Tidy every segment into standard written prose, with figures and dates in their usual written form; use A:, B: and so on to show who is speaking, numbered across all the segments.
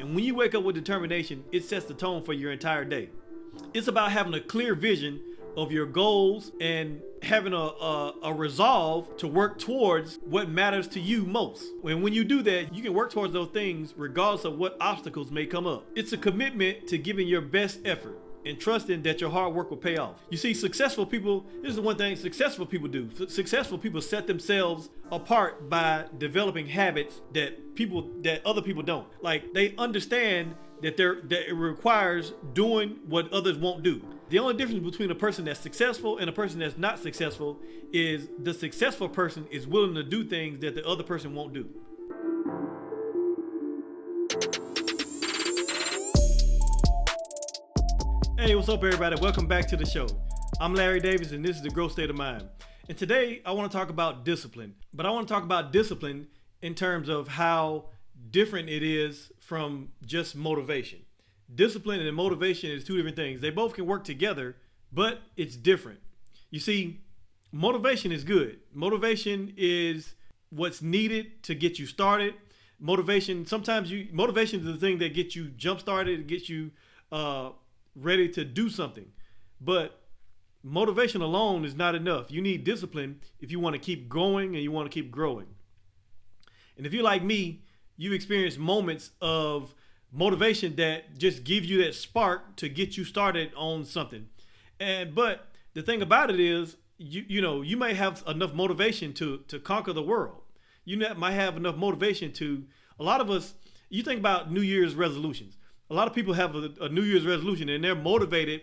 A: And when you wake up with determination, it sets the tone for your entire day. It's about having a clear vision of your goals and having a resolve to work towards what matters to you most. And when you do that, you can work towards those things regardless of what obstacles may come up. It's a commitment to giving your best effort and trusting that your hard work will pay off. You see, successful people, this is the one thing successful people do. Successful people set themselves apart by developing habits that other people don't. Like, they understand that it requires doing what others won't do. The only difference between a person that's successful and a person that's not successful is the successful person is willing to do things that the other person won't do. Hey, what's up, everybody? Welcome back to the show. I'm Larry Davis, and this is The Growth State of Mind. And today, I want to talk about discipline. But I want to talk about discipline in terms of how different it is from just motivation. Discipline and motivation is two different things. They both can work together, but it's different. You see, motivation is good. Motivation is what's needed to get you started. Motivation is the thing that gets you jump started, gets you ready to do something. But motivation alone is not enough. You need discipline if you want to keep going and you want to keep growing. And if you're like me, you've experienced moments of motivation that just give you that spark to get you started on something. But the thing about it is, you may have enough motivation to conquer the world. You might have enough motivation to, a lot of us, you think about New Year's resolutions. A lot of people have a New Year's resolution and they're motivated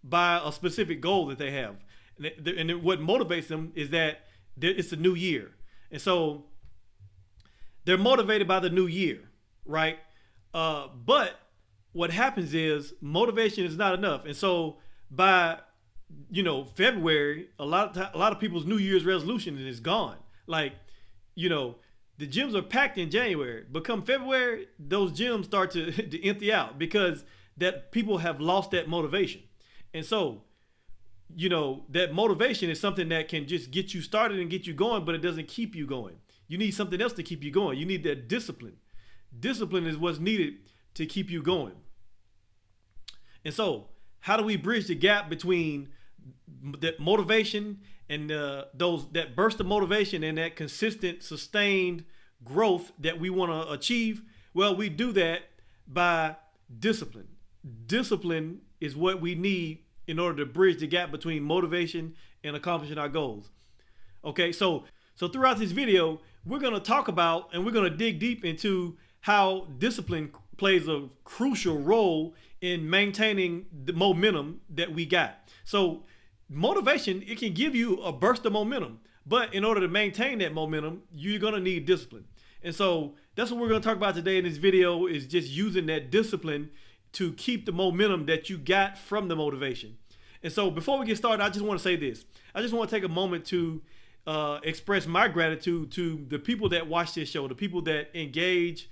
A: by a specific goal that they have. And what motivates them is that it's a new year. And so they're motivated by the new year, right? But what happens is motivation is not enough. And so by, February, a lot of people's New Year's resolution is gone. Like, the gyms are packed in January, but come February, those gyms start to empty out because that people have lost that motivation. And so, that motivation is something that can just get you started and get you going, but it doesn't keep you going. You need something else to keep you going. You need that discipline. Discipline is what's needed to keep you going. And so, how do we bridge the gap between that motivation and that burst of motivation and that consistent, sustained growth that we want to achieve? Well, we do that by discipline. Discipline is what we need in order to bridge the gap between motivation and accomplishing our goals. Okay, so throughout this video, we're going to talk about and we're going to dig deep into how discipline plays a crucial role in maintaining the momentum that we got. So motivation, it can give you a burst of momentum, but in order to maintain that momentum, you're going to need discipline. And so that's what we're going to talk about today in this video, is just using that discipline to keep the momentum that you got from the motivation. And so before we get started, I just want to say this. I just want to take a moment to express my gratitude to the people that watch this show, the people that engage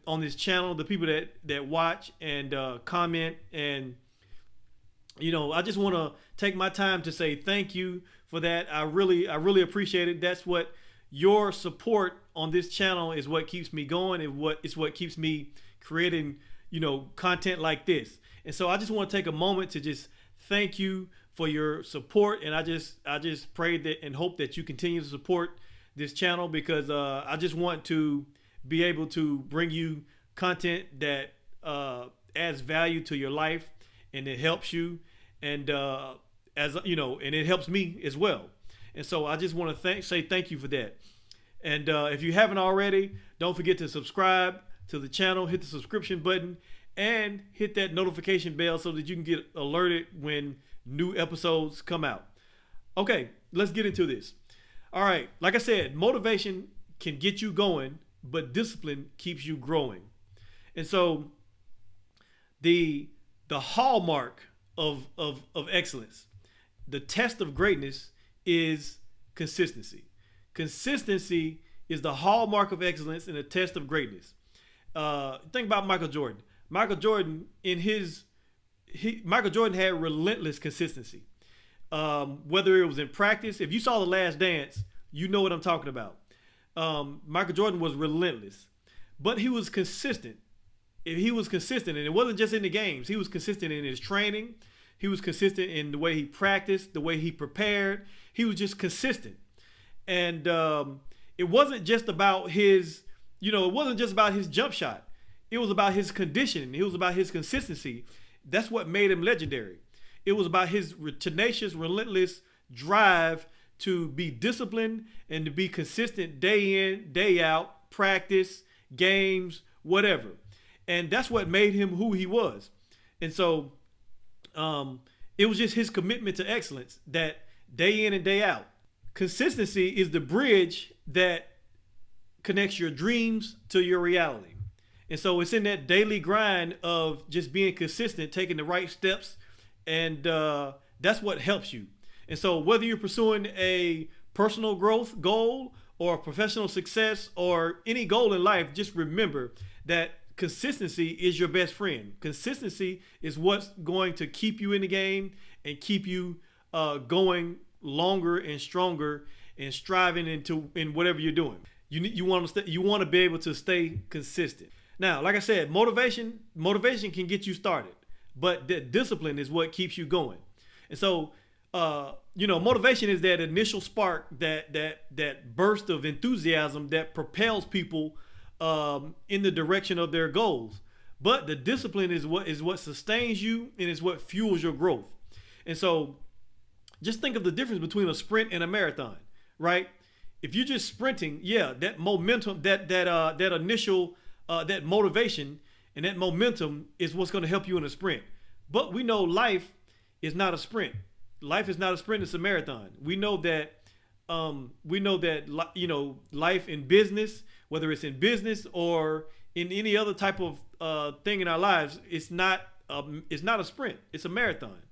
A: on this channel, the people that watch and comment. And I just want to take my time to say thank you for that. I really appreciate it. That's what your support on this channel is, what keeps me going, and it's what keeps me creating, content like this. And so I just want to take a moment to just thank you for your support. And I just pray that and hope that you continue to support this channel, because I just want to be able to bring you content that adds value to your life, and it helps you, and and it helps me as well. And so I just want to say thank you for that. And if you haven't already, don't forget to subscribe to the channel, hit the subscription button, and hit that notification bell so that you can get alerted when new episodes come out. Okay, let's get into this. All right, like I said, motivation can get you going, but discipline keeps you growing. And so the hallmark of excellence, the test of greatness, is consistency. Consistency is the hallmark of excellence and the test of greatness. Think about Michael Jordan. Michael Jordan had relentless consistency. Whether it was in practice, if you saw The Last Dance, you know what I'm talking about. Michael Jordan was relentless, but he was consistent. if he was consistent, and it wasn't just in the games, he was consistent in his training. He was consistent in the way he practiced, the way he prepared. He was just consistent. And it wasn't just about it wasn't just about his jump shot. It was about his conditioning. It was about his consistency. That's what made him legendary. It was about his tenacious, relentless drive to be disciplined and to be consistent day in, day out, practice, games, whatever. And that's what made him who he was. And so it was just his commitment to excellence that day in and day out. Consistency is the bridge that connects your dreams to your reality. And so it's in that daily grind of just being consistent, taking the right steps, and that's what helps you. And so whether you're pursuing a personal growth goal or professional success or any goal in life, just remember that consistency is your best friend. Consistency is what's going to keep you in the game and keep you going longer and stronger and striving in whatever you're doing. You want to be able to stay consistent. Now, like I said, motivation can get you started, but the discipline is what keeps you going. And so, motivation is that initial spark, that burst of enthusiasm that propels people in the direction of their goals. But the discipline is what sustains you and is what fuels your growth. And so, just think of the difference between a sprint and a marathon, right? If you're just sprinting, that momentum, that initial that motivation and that momentum is what's going to help you in a sprint. But we know life is not a sprint. Life is not a sprint, it's a marathon. We know that life in business, whether it's in business or in any other type of thing in our lives, it's not a sprint, it's a marathon.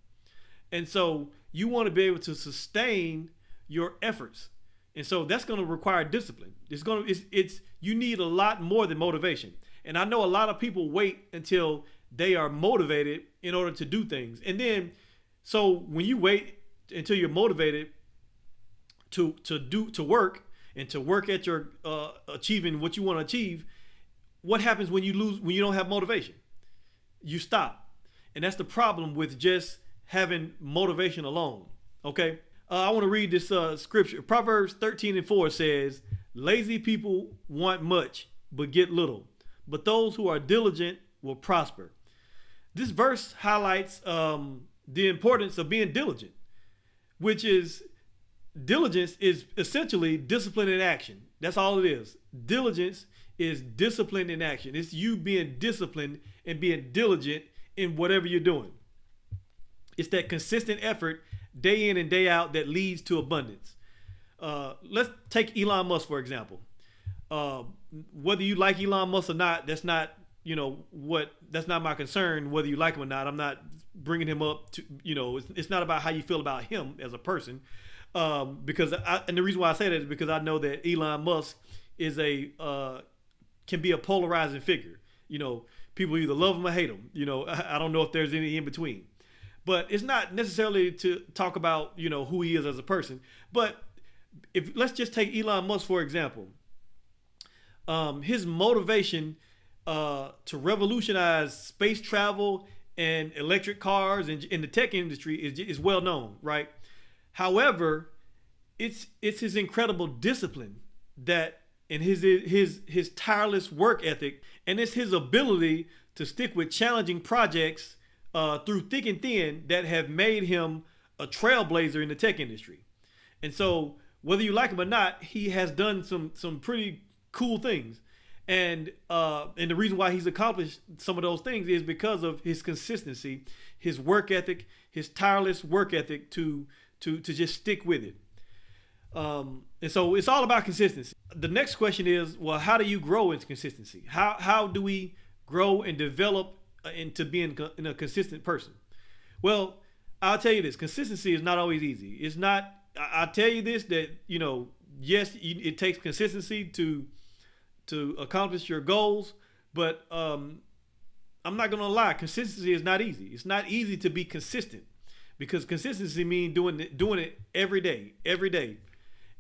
A: And so you want to be able to sustain your efforts. And so that's going to require discipline. You need a lot more than motivation. And I know a lot of people wait until they are motivated in order to do things. And then, so when you wait until you're motivated to work at your achieving what you want to achieve, what happens when you don't have motivation? You stop. And that's the problem with just having motivation alone. Okay. I want to read this scripture. Proverbs 13:4 says, "Lazy people want much, but get little. But those who are diligent will prosper." This verse highlights the importance of being diligent, which is diligence is essentially discipline in action. That's all it is. Diligence is discipline in action. It's you being disciplined and being diligent in whatever you're doing. It's that consistent effort day in and day out that leads to abundance. Let's take Elon Musk, for example. Whether you like Elon Musk or not, that's not my concern, whether you like him or not. I'm not bringing him up to, it's not about how you feel about him as a person. And the reason why I say that is because I know that Elon Musk is can be a polarizing figure. People either love him or hate him. I don't know if there's any in between. But it's not necessarily to talk about, who he is as a person. But let's just take Elon Musk, for example. His motivation to revolutionize space travel and electric cars and in the tech industry is well known, right? However, it's his incredible discipline and his tireless work ethic, and it's his ability to stick with challenging projects through thick and thin that have made him a trailblazer in the tech industry. And so whether you like him or not, he has done some pretty cool things. And the reason why he's accomplished some of those things is because of his consistency, his work ethic, his tireless work ethic to just stick with it. And so it's all about consistency. The next question is, well, how do you grow into consistency? How do we grow and develop into being a consistent person? Well, I'll tell you this: consistency is not always easy. It's not. I'll tell you this, that yes, it takes consistency to accomplish your goals, but I'm not gonna lie, consistency is not easy. It's not easy to be consistent, because consistency means doing it every day.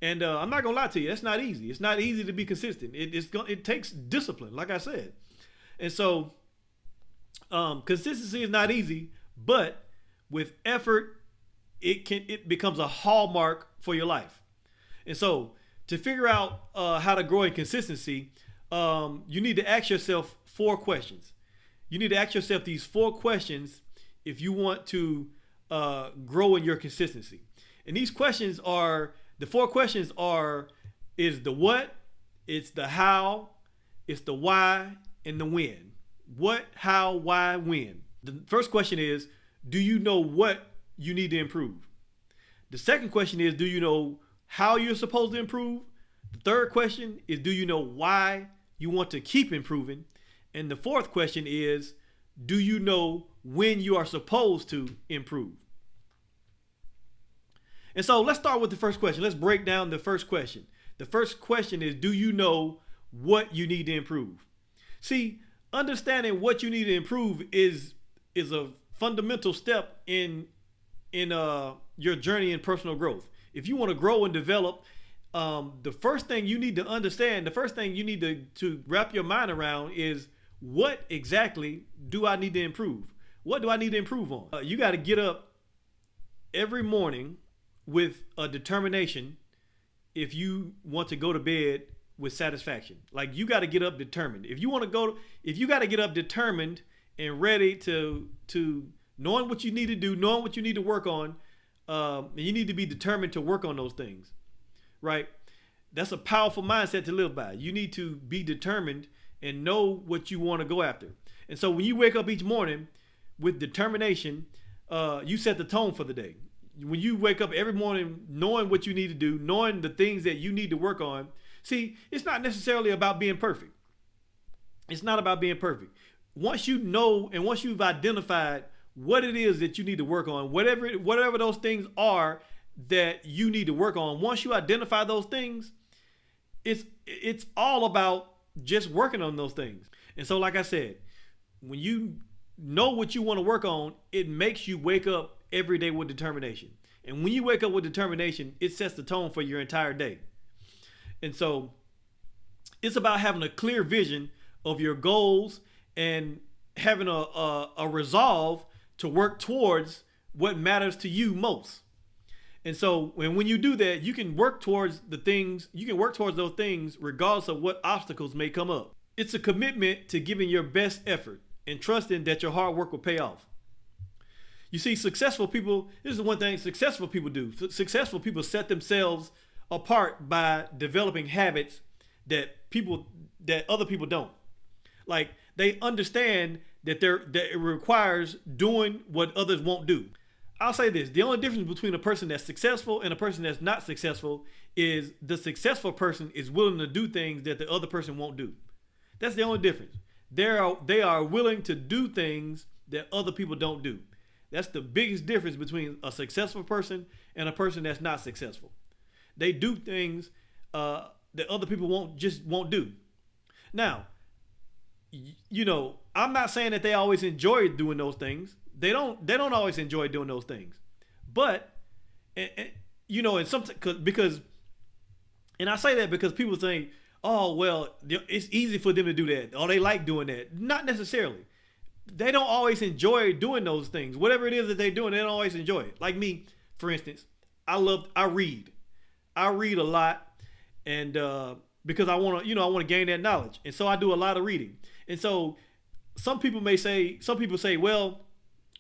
A: And I'm not gonna lie to you, that's not easy. It's not easy to be consistent. It takes discipline, like I said. And so Consistency is not easy, but with effort, it becomes a hallmark for your life. And so, to figure out how to grow in consistency, you need to ask yourself 4 questions. You need to ask yourself these 4 questions if you want to grow in your consistency. And these questions are, the 4 questions are, is the what, it's the how, it's the why, and the when. What, how, why, when. The first question is, do you know what you need to improve? The second question is, do you know how you're supposed to improve? The third question is, do you know why you want to keep improving? And the fourth question is, do you know when you are supposed to improve? And so let's start with the first question. Let's break down the first question. The first question is, do you know what you need to improve? See, understanding what you need to improve is a fundamental step in your journey in personal growth. If you want to grow and develop, the first thing you need to understand, the first thing you need to wrap your mind around is, what exactly do I need to improve? What do I need to improve on? You got to get up every morning with a determination if you want to go to bed with satisfaction. Like, you got to get up determined. If you got to get up determined and ready to knowing what you need to do, knowing what you need to work on, and you need to be determined to work on those things, right? That's a powerful mindset to live by. You need to be determined and know what you want to go after. And so when you wake up each morning with determination, you set the tone for the day. When you wake up every morning knowing what you need to do, knowing the things that you need to work on, see, it's not necessarily about being perfect. It's not about being perfect. Once you know and once you've identified what it is that you need to work on, whatever those things are that you need to work on, once you identify those things, it's all about just working on those things. And so, like I said, when you know what you want to work on, it makes you wake up every day with determination. And when you wake up with determination, it sets the tone for your entire day. And so it's about having a clear vision of your goals and having a resolve to work towards what matters to you most. And so when you do that, you can work towards those things regardless of what obstacles may come up. It's a commitment to giving your best effort and trusting that your hard work will pay off. You see, successful people, this is one thing successful people do. Successful people set themselves apart by developing habits that other people don't. Like, they understand that it requires doing what others won't do. I'll say this, the only difference between a person that's successful and a person that's not successful is the successful person is willing to do things that the other person won't do. That's the only difference. They are willing to do things that other people don't do. That's the biggest difference between a successful person and a person that's not successful. They do things that other people won't do. Now, you know, I'm not saying that they always enjoy doing those things. They don't always enjoy doing those things. But you know, and because I say that because people think, oh, well, it's easy for them to do that. Oh, they like doing that. Not necessarily. They don't always enjoy doing those things. Whatever it is that they're doing, they don't always enjoy it. Like me, for instance, I read. I read a lot, and because I want to gain that knowledge, and so I do a lot of reading. And so some people say, well,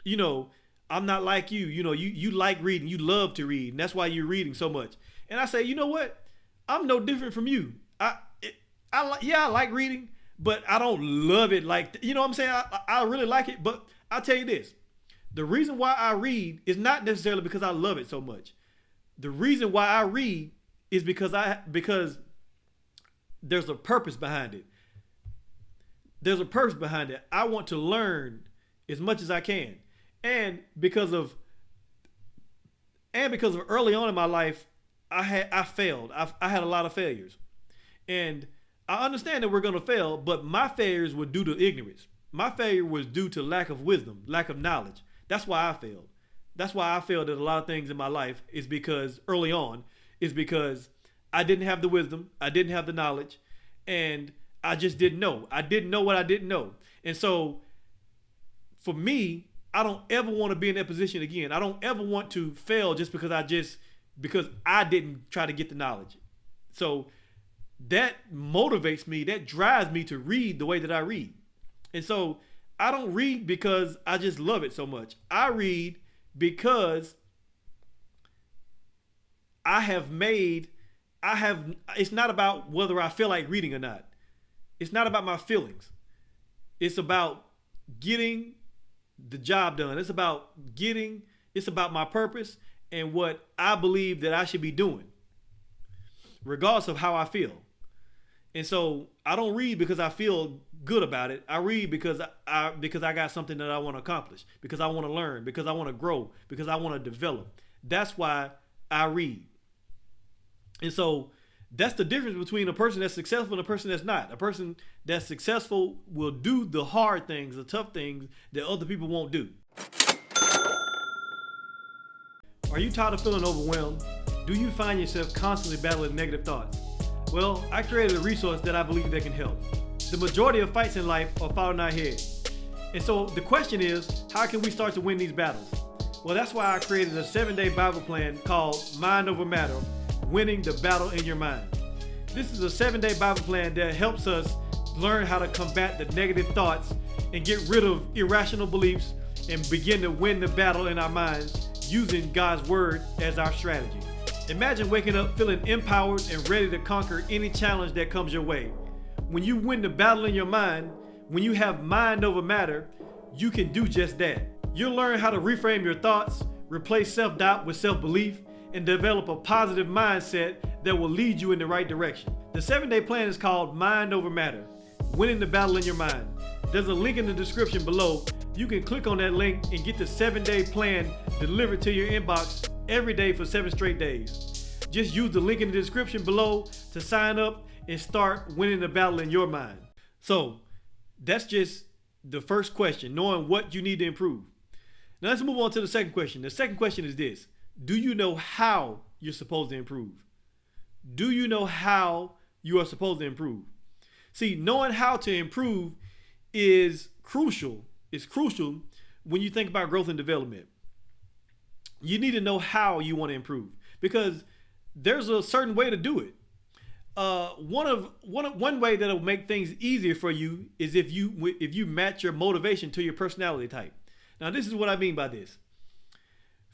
A: you know, I'm not like you. You know, you like reading, you love to read, and that's why you're reading so much. And I say, you know what? I'm no different from you. I like reading, but I don't love it like, you know what I'm saying? I really like it, but I'll tell you this. The reason why I read is not necessarily because I love it so much. The reason why I read is because there's a purpose behind it. There's a purpose behind it. I want to learn as much as I can. And because of early on in my life, I failed. I had a lot of failures. And I understand that we're going to fail, but my failures were due to ignorance. My failure was due to lack of wisdom, lack of knowledge. That's why I failed. That's why I failed at a lot of things in my life, is because I didn't have the wisdom, I didn't have the knowledge, and I just didn't know. I didn't know what I didn't know. And so for me, I don't ever want to be in that position again. I don't ever want to fail just because I didn't try to get the knowledge. So that motivates me, that drives me to read the way that I read. And so I don't read because I just love it so much. I read because it's not about whether I feel like reading or not. It's not about my feelings. It's about getting the job done. It's about my purpose and what I believe that I should be doing, regardless of how I feel. And so I don't read because I feel good about it. I read because I got something that I want to accomplish, because I want to learn, because I want to grow, because I want to develop. That's why I read. And so that's the difference between a person that's successful and a person that's not. A person that's successful will do the hard things, the tough things that other people won't do. Are you tired of feeling overwhelmed? Do you find yourself constantly battling negative thoughts? Well, I created a resource that I believe that can help. The majority of fights in life are fought in our head. And so the question is, how can we start to win these battles? Well, that's why I created a 7-day Bible plan called Mind Over Matter, Winning the Battle in Your Mind. This is a 7-day Bible plan that helps us learn how to combat the negative thoughts and get rid of irrational beliefs and begin to win the battle in our minds using God's word as our strategy. Imagine waking up feeling empowered and ready to conquer any challenge that comes your way. When you win the battle in your mind, when you have mind over matter, you can do just that. You'll learn how to reframe your thoughts, replace self-doubt with self-belief, and develop a positive mindset that will lead you in the right direction. The 7-day plan is called Mind Over Matter, Winning the Battle in Your Mind. There's a link in the description below. You can click on that link and get the 7-day plan delivered to your inbox every day for 7 straight days. Just use the link in the description below to sign up and start winning the battle in your mind. So that's just the first question, knowing what you need to improve. Now let's move on to the second question. The second question is this: do you know how you're supposed to improve? Do you know how you are supposed to improve? See, knowing how to improve is crucial. It's crucial when you think about growth and development. You need to know how you want to improve, because there's a certain way to do it. One way that'll make things easier for you is if you match your motivation to your personality type. Now, this is what I mean by this.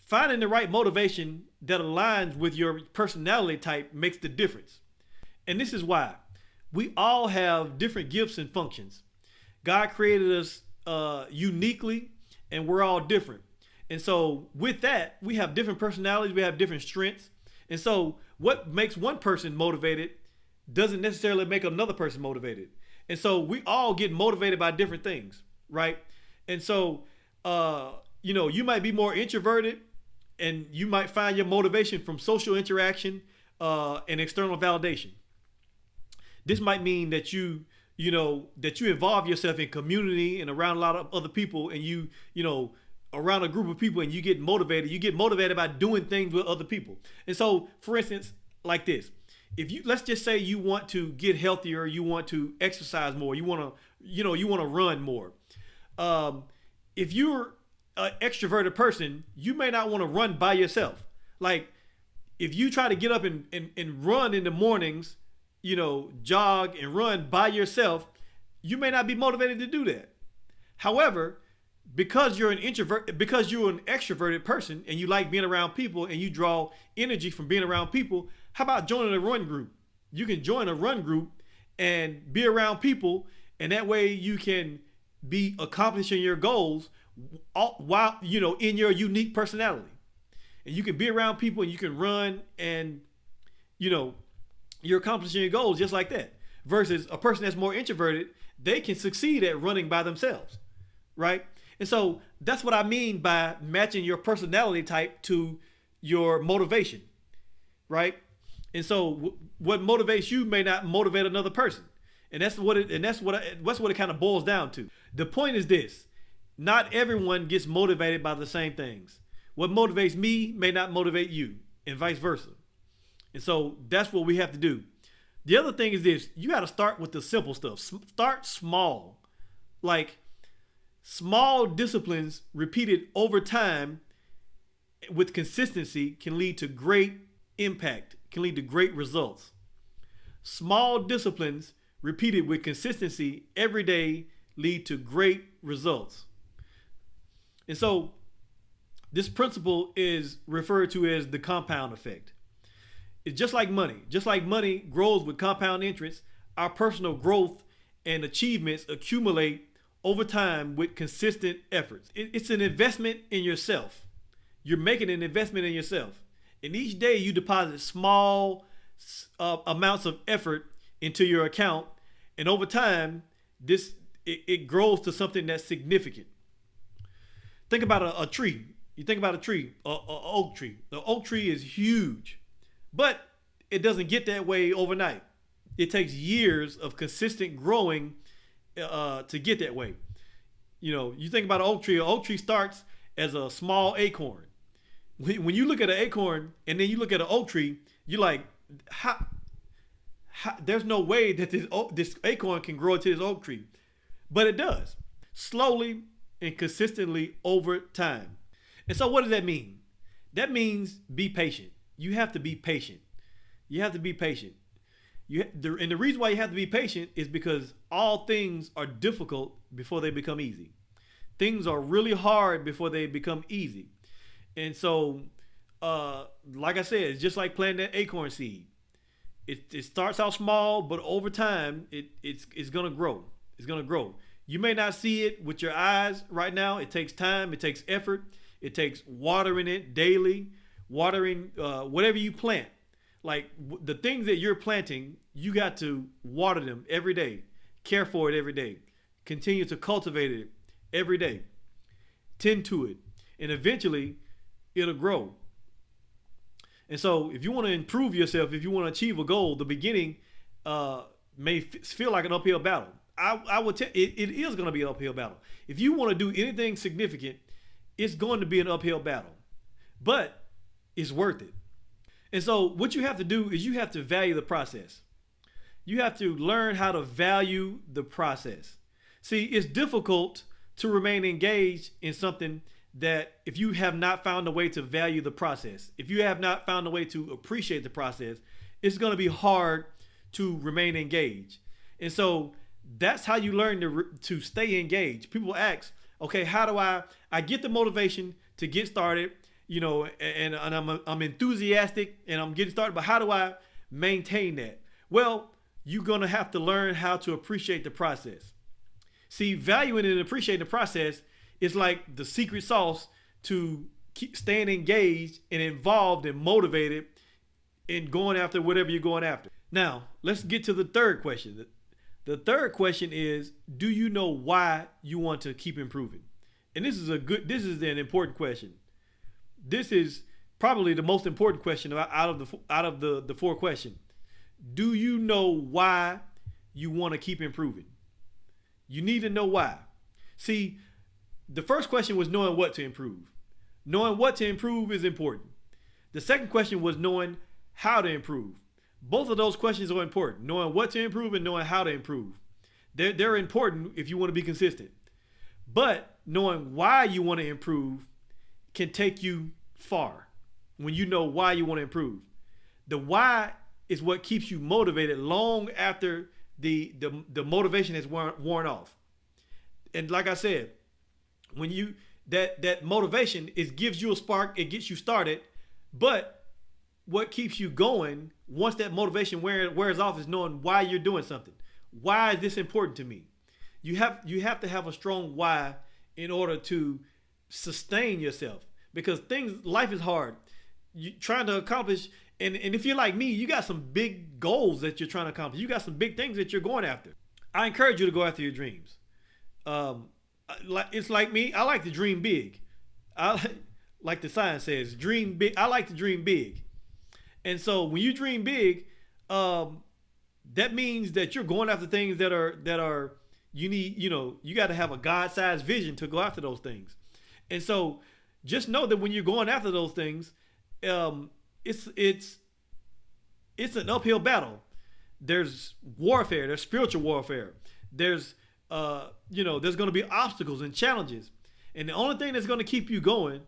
A: Finding the right motivation that aligns with your personality type makes the difference. And this is why. We all have different gifts and functions. God created us uniquely, and we're all different. And so with that, we have different personalities, we have different strengths. And so what makes one person motivated doesn't necessarily make another person motivated. And so we all get motivated by different things, right? And so, you might be more introverted, and you might find your motivation from social interaction and external validation. This might mean that you involve yourself in community and around a lot of other people, and you around a group of people, and you get motivated. You get motivated by doing things with other people. And so, for instance, like this, let's just say you want to get healthier, you want to exercise more, you want to run more. If you're an extroverted person, you may not want to run by yourself. Like, if you try to get up and run in the mornings, jog and run by yourself, you may not be motivated to do that. However, because you're an extroverted person and you like being around people and you draw energy from being around people, how about joining a run group? You can join a run group and be around people, and that way you can be accomplishing your goals while in your unique personality. And you can be around people and you can run, and you're accomplishing your goals just like that. Versus a person that's more introverted, they can succeed at running by themselves, right? And so that's what I mean by matching your personality type to your motivation, right? And so what motivates you may not motivate another person. And that's what it kind of boils down to. The point is this: not everyone gets motivated by the same things. What motivates me may not motivate you, and vice versa. And so that's what we have to do. The other thing is this: you got to start with the simple stuff. Start small. Like, Small disciplines repeated over time with consistency can lead to great impact, can lead to great results. Small disciplines repeated with consistency every day lead to great results. And so this principle is referred to as the compound effect. It's just like money. Just like money grows with compound interest, our personal growth and achievements accumulate over time with consistent efforts. It's an investment in yourself. You're making an investment in yourself. And each day you deposit small amounts of effort into your account. And over time, it grows to something that's significant. Think about a tree. You think about a tree, an oak tree. The oak tree is huge, but it doesn't get that way overnight. It takes years of consistent growing to get that way. You know, you think about an oak tree starts as a small acorn. When you look at an acorn and then you look at an oak tree, you're like, how there's no way that this acorn can grow into this oak tree. But it does, slowly and consistently over time. And so what does that mean? That means be patient. You have to be patient. You have to be patient. And the reason why you have to be patient is because all things are difficult before they become easy. Things are really hard before they become easy. And so, like I said, it's just like planting that acorn seed. It starts out small, but over time, it's gonna grow. It's gonna grow. You may not see it with your eyes right now. It takes time. It takes effort. It takes watering it daily, watering whatever you plant. Like the things that you're planting, you got to water them every day, care for it every day, continue to cultivate it every day, tend to it, and eventually it'll grow. And so if you want to improve yourself, if you want to achieve a goal, the beginning may feel like an uphill battle. I would tell it is going to be an uphill battle. If you want to do anything significant, it's going to be an uphill battle, but it's worth it. And so what you have to do is you have to value the process. You have to learn how to value the process. See, it's difficult to remain engaged in something that if you have not found a way to value the process, if you have not found a way to appreciate the process, it's going to be hard to remain engaged. And so that's how you learn to stay engaged. People ask, okay, how do I get the motivation to get started? You know, and I'm enthusiastic and I'm getting started, but how do I maintain that? Well, you're going to have to learn how to appreciate the process. See, valuing and appreciating the process is like the secret sauce to keep staying engaged and involved and motivated in going after whatever you're going after. Now, let's get to the third question. The third question is, do you know why you want to keep improving? And this is an important question. This is probably the most important question out of the four questions. Do you know why you want to keep improving? You need to know why. See, the first question was knowing what to improve. Knowing what to improve is important. The second question was knowing how to improve. Both of those questions are important. Knowing what to improve and knowing how to improve. They're important if you want to be consistent. But knowing why you want to improve can take you far when you know why you want to improve. The why is what keeps you motivated long after the motivation has worn off. And like I said, when you that motivation, it gives you a spark, it gets you started, but what keeps you going once that motivation wears off is knowing why you're doing something. Why is this important to me? You have to have a strong why in order to sustain yourself, because life is hard. You trying to accomplish, and if you're like me, you got some big goals that you're trying to accomplish. You got some big things that you're going after. I encourage you to go after your dreams. It's like me. I like to dream big. Like the sign says, dream big. I like to dream big. And so when you dream big, that means that you're going after things that are you got to have a God-sized vision to go after those things. And so just know that when you're going after those things, it's an uphill battle. There's warfare. There's spiritual warfare. There's there's going to be obstacles and challenges. And the only thing that's going to keep you going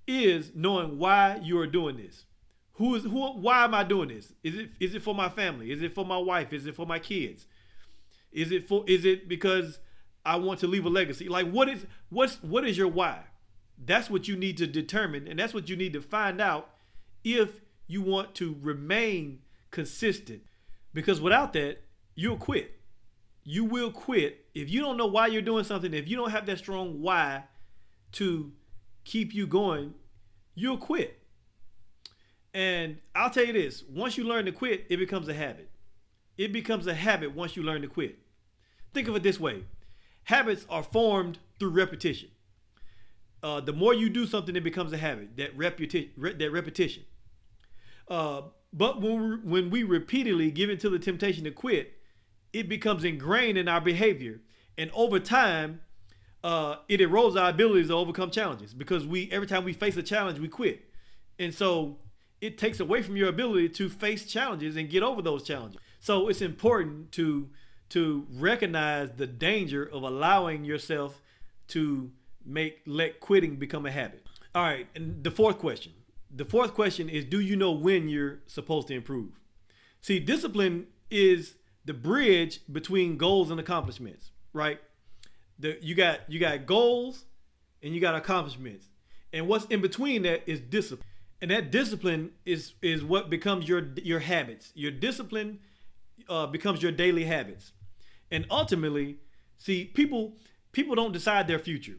A: is knowing why you are doing this. Why am I doing this? Is it for my family? Is it for my wife? Is it for my kids? Is it because I want to leave a legacy? Like, what is your why? That's what you need to determine, and that's what you need to find out if you want to remain consistent. Because without that, you'll quit. You will quit if you don't know why you're doing something. If you don't have that strong why to keep you going, you'll quit. And I'll tell you this, once you learn to quit, it becomes a habit. It becomes a habit once you learn to quit. Think of it this way. Habits are formed through repetition. The more you do something, it becomes a habit, that repetition. But when we repeatedly give into the temptation to quit, it becomes ingrained in our behavior. And over time, it erodes our abilities to overcome challenges, because every time we face a challenge, we quit. And so it takes away from your ability to face challenges and get over those challenges. So it's important to recognize the danger of allowing yourself to let quitting become a habit. All right, and the fourth question is, do you know when you're supposed to improve? See, discipline is the bridge between goals and accomplishments, right? You got goals and you got accomplishments, and what's in between that is discipline. And that discipline is what becomes your habits. Your discipline becomes your daily habits. And ultimately, see, people don't decide their future.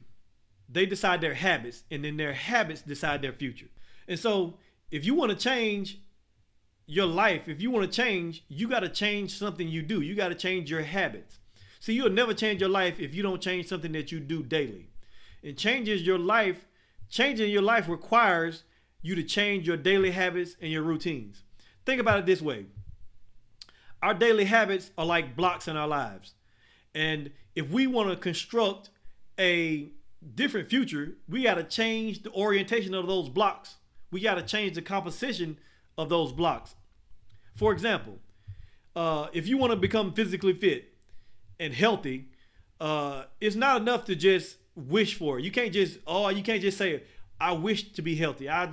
A: They decide their habits, and then their habits decide their future. And so if you want to change your life, if you want to change, you got to change something you do. You got to change your habits. See, you'll never change your life if you don't change something that you do daily. And changing your life requires you to change your daily habits and your routines. Think about it this way. Our daily habits are like blocks in our lives. And if we want to construct a different future, we got to change the orientation of those blocks. We got to change the composition of those blocks. For example, if you want to become physically fit and healthy, it's not enough to just wish for it. You can't just say, I wish to be healthy. I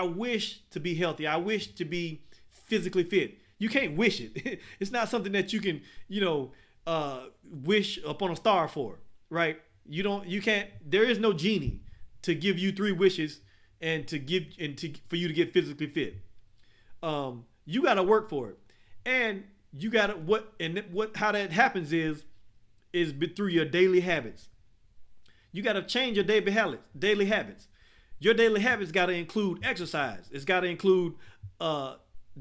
A: wish to be healthy. I wish to be physically fit. You can't wish it. It's not something that you can, wish upon a star for, right? You can't, there is no genie to give you 3 wishes and for you to get physically fit. You got to work for it. And you got to, how that happens is through your daily habits. You got to change your daily habits. Your daily habits got to include exercise. It's got to include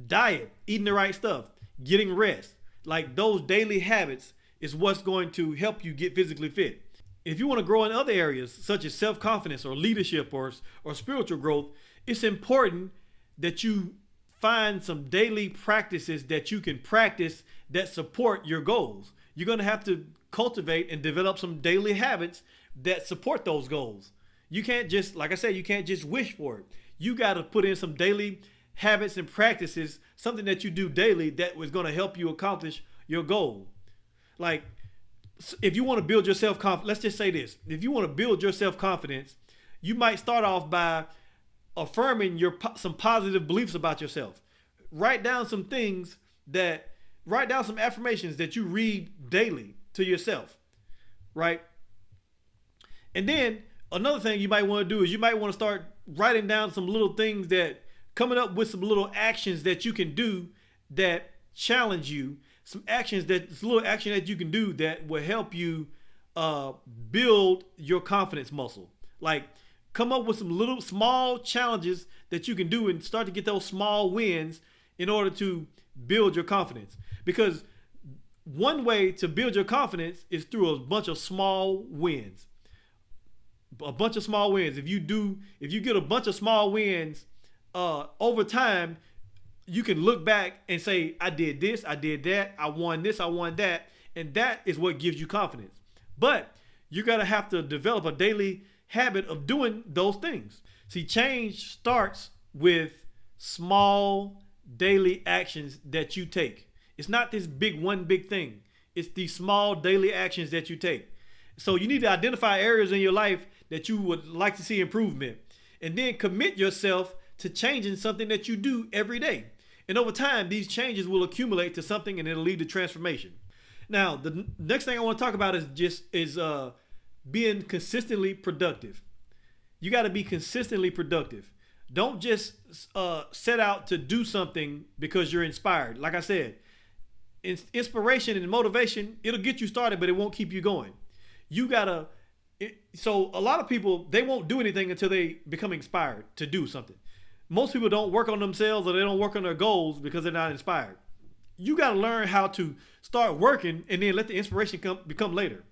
A: diet, eating the right stuff, getting rest. Like, those daily habits is what's going to help you get physically fit. If you want to grow in other areas, such as self-confidence or leadership or spiritual growth, it's important that you find some daily practices that you can practice that support your goals. You're going to have to cultivate and develop some daily habits that support those goals. You can't just, like I said, you can't just wish for it. You got to put in some daily habits and practices, something that you do daily that was going to help you accomplish your goal. Like, if you want to build your self-confidence, let's just say this. If you want to build your self-confidence, you might start off by affirming some positive beliefs about yourself. Write down some affirmations that you read daily to yourself, right? And then another thing you might want to do is you might want to start writing down some little things, coming up with some little actions that you can do that challenge you, some little action that you can do that will help you build your confidence muscle. Like, come up with some little small challenges that you can do and start to get those small wins in order to build your confidence. Because one way to build your confidence is through a bunch of small wins. If you get a bunch of small wins over time, you can look back and say, I did this, I did that, I won this, I won that. And that is what gives you confidence. But you're going to have to develop a daily habit of doing those things. See, change starts with small daily actions that you take. It's not this one big thing. It's these small daily actions that you take. So you need to identify areas in your life that you would like to see improvement, and then commit yourself to changing something that you do every day. And over time, these changes will accumulate to something, and it'll lead to transformation. Now, the next thing I want to talk about is being consistently productive. You got to be consistently productive. Don't just set out to do something because you're inspired. Like I said, inspiration and motivation, it'll get you started, but it won't keep you going. You gotta. So a lot of people, they won't do anything until they become inspired to do something. Most people don't work on themselves, or they don't work on their goals because they're not inspired. You got to learn how to start working and then let the inspiration become later,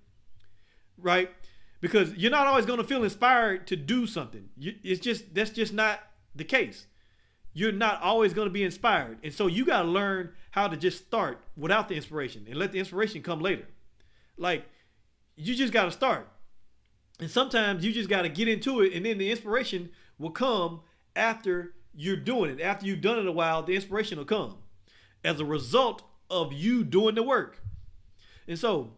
A: right? Because you're not always going to feel inspired to do something. That's just not the case. You're not always going to be inspired. And so you got to learn how to just start without the inspiration and let the inspiration come later. Like, you just got to start. And sometimes you just got to get into it, and then the inspiration will come after you're doing it. After you've done it a while, the inspiration will come as a result of you doing the work. And so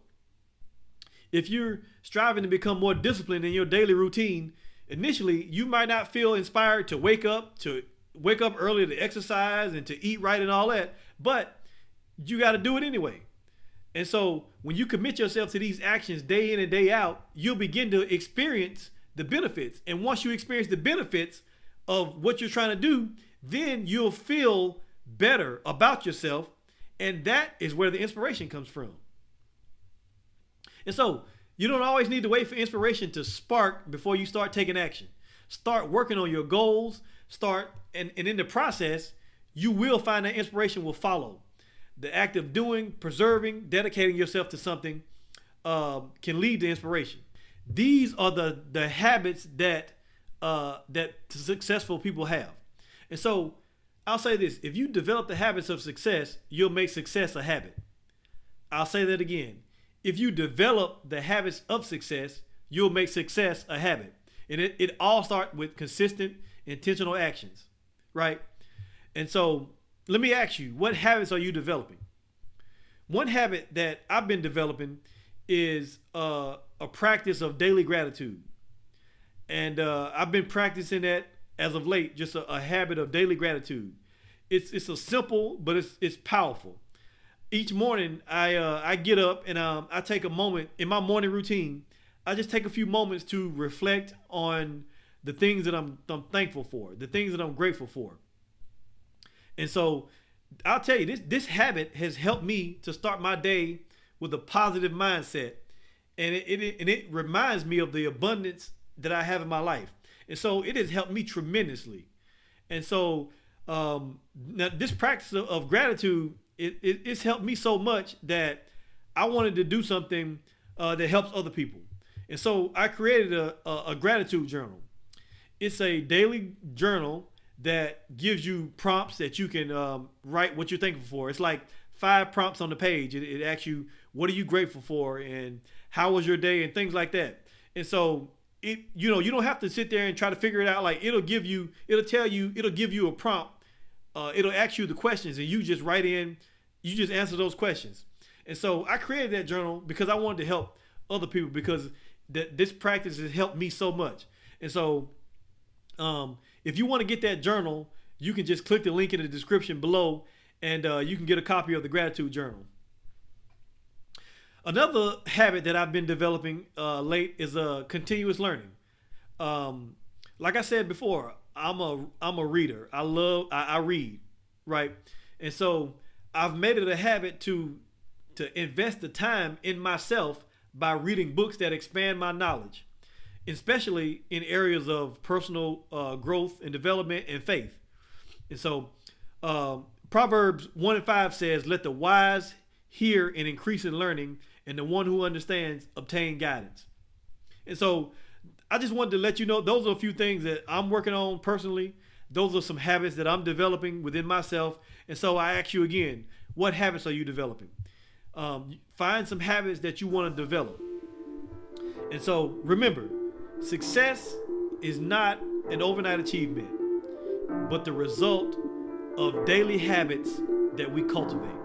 A: if you're striving to become more disciplined in your daily routine, initially you might not feel inspired to wake up early, to exercise and to eat right and all that, but you got to do it anyway. And so when you commit yourself to these actions day in and day out, you'll begin to experience the benefits. And once you experience the benefits of what you're trying to do, then you'll feel better about yourself. And that is where the inspiration comes from. And so you don't always need to wait for inspiration to spark before you start taking action. Start working on your goals, and in the process, you will find that inspiration will follow. The act of doing, preserving, dedicating yourself to something can lead to inspiration. These are the habits that successful people have. And so I'll say this: if you develop the habits of success, you'll make success a habit. I'll say that again. If you develop the habits of success, you'll make success a habit. And it all starts with consistent, intentional actions, right? And so let me ask you, what habits are you developing? One habit that I've been developing is a practice of daily gratitude. And I've been practicing that as of late, just a habit of daily gratitude. It's a simple, but it's powerful. Each morning I get up and I take a moment in my morning routine. I just take a few moments to reflect on the things that I'm thankful for, the things that I'm grateful for. And so I'll tell you, this habit has helped me to start my day with a positive mindset. And it reminds me of the abundance that I have in my life. And so it has helped me tremendously. And so now this practice of gratitude, it's helped me so much that I wanted to do something that helps other people. And so I created a gratitude journal. It's a daily journal that gives you prompts that you can write what you're thankful for. It's like 5 prompts on the page. It asks you, what are you grateful for, and how was your day, and things like that. And so you don't have to sit there and try to figure it out. Like, it'll give you a prompt. It'll ask you the questions, and you just write in, you just answer those questions. And so I created that journal because I wanted to help other people, because this practice has helped me so much. And so if you want to get that journal, you can just click the link in the description below, and you can get a copy of the gratitude journal. Another habit that I've been developing late is continuous learning. Like I said before, I'm a reader. I read, right? And so I've made it a habit to invest the time in myself by reading books that expand my knowledge, especially in areas of personal growth and development and faith. And so Proverbs 1:5 says, "Let the wise hear and increase in learning, and the one who understands obtain guidance." And so I just wanted to let you know, those are a few things that I'm working on personally. Those are some habits that I'm developing within myself. And so I ask you again, what habits are you developing? Find some habits that you want to develop. And so remember, success is not an overnight achievement, but the result of daily habits that we cultivate.